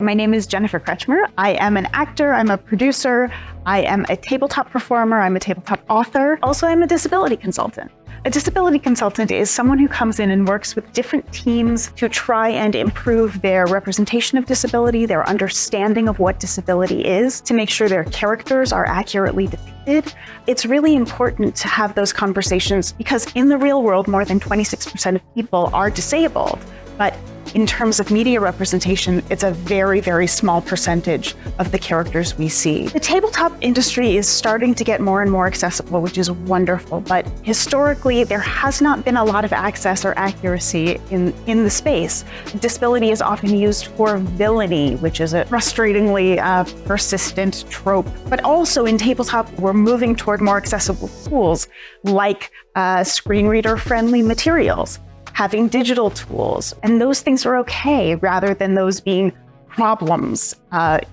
My name is Jennifer Kretchmer. I am an actor, I'm a producer, I am a tabletop performer, I'm a tabletop author. Also, I'm a disability consultant. A disability consultant is someone who comes in and works with different teams to try and improve their representation of disability, their understanding of what disability is, to make sure their characters are accurately depicted. It's really important to have those conversations because in the real world, more than 26% of people are disabled. But in terms of media representation, it's a very, very small percentage of the characters we see. The tabletop industry is starting to get more and more accessible, which is wonderful, but historically, there has not been a lot of access or accuracy in the space. Disability is often used for villainy, which is a frustratingly persistent trope. But also in tabletop, we're moving toward more accessible tools like screen reader-friendly materials, having digital tools, and those things are okay rather than those being problems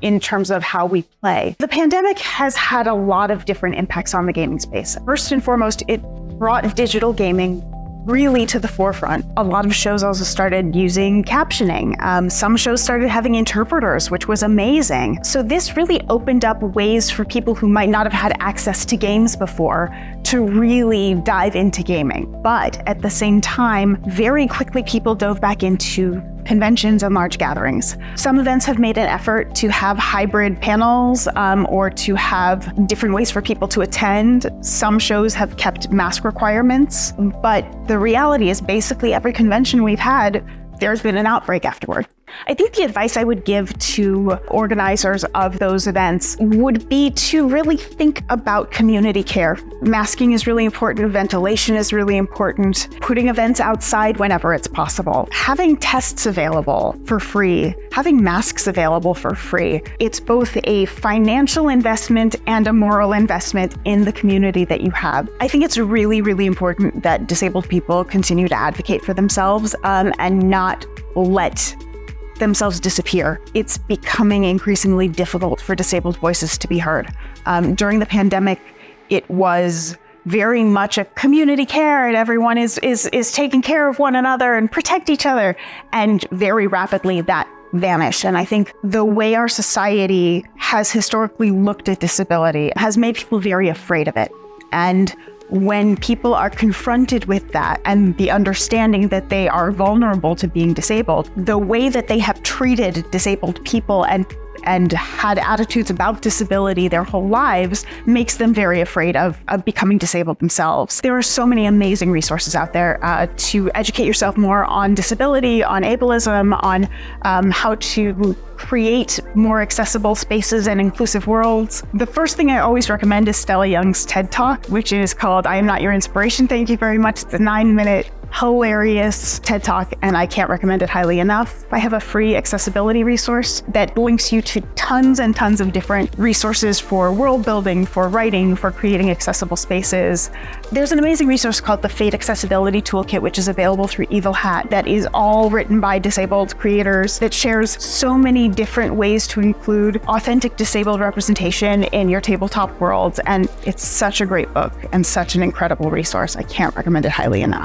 in terms of how we play. The pandemic has had a lot of different impacts on the gaming space. First and foremost, it brought digital gaming really to the forefront. A lot of shows also started using captioning. Some shows started having interpreters, which was amazing. So this really opened up ways for people who might not have had access to games before to really dive into gaming. But at the same time, very quickly people dove back into conventions and large gatherings. Some events have made an effort to have hybrid panels or to have different ways for people to attend. Some shows have kept mask requirements, but the reality is basically every convention we've had, there's been an outbreak afterward. I think the advice I would give to organizers of those events would be to really think about community care. Masking is really important, ventilation is really important, putting events outside whenever it's possible, having tests available for free, having masks available for free. It's both a financial investment and a moral investment in the community that you have. I think it's really, really important that disabled people continue to advocate for themselves and not let themselves disappear. It's becoming increasingly difficult for disabled voices to be heard. During the pandemic, it was very much a community care and everyone is taking care of one another and protect each other. And very rapidly that vanished. And I think the way our society has historically looked at disability has made people very afraid of it. And when people are confronted with that and the understanding that they are vulnerable to being disabled, the way that they have treated disabled people and had attitudes about disability their whole lives makes them very afraid of becoming disabled themselves. There are so many amazing resources out there to educate yourself more on disability, on ableism, on how to create more accessible spaces and inclusive worlds. The first thing I always recommend is Stella Young's TED Talk, which is called I Am Not Your Inspiration, Thank You Very Much. It's a 9-minute hilarious TED Talk, and I can't recommend it highly enough. I have a free accessibility resource that links you to tons and tons of different resources for world building, for writing, for creating accessible spaces. There's an amazing resource called the Fate Accessibility Toolkit, which is available through Evil Hat, that is all written by disabled creators, that shares so many different ways to include authentic disabled representation in your tabletop worlds. And it's such a great book and such an incredible resource. I can't recommend it highly enough.